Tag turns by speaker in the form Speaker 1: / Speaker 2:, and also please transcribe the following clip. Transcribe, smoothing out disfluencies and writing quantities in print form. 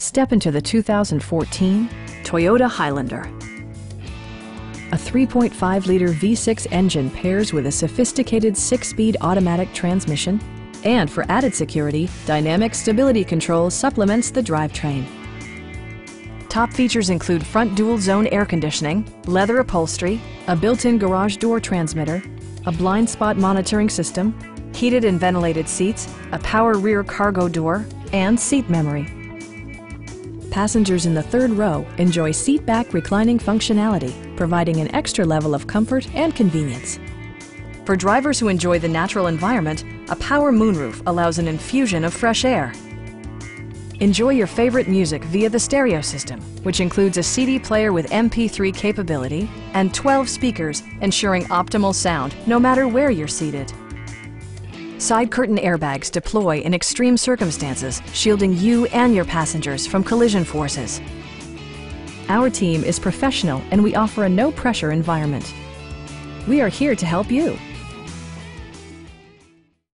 Speaker 1: Step into the 2014 Toyota Highlander. A 3.5-liter V6 engine pairs with a sophisticated 6-speed automatic transmission, and for added security, dynamic stability control supplements the drivetrain. Top features include front dual-zone air conditioning, leather upholstery, a built-in garage door transmitter, a blind spot monitoring system, heated and ventilated seats, a power rear cargo door, and seat memory. Passengers in the third row enjoy seat-back reclining functionality, providing an extra level of comfort and convenience. For drivers who enjoy the natural environment, a power moonroof allows an infusion of fresh air. Enjoy your favorite music via the stereo system, which includes a CD player with MP3 capability and 12 speakers, ensuring optimal sound no matter where you're seated. Side curtain airbags deploy in extreme circumstances, shielding you and your passengers from collision forces. Our team is professional and we offer a no-pressure environment. We are here to help you.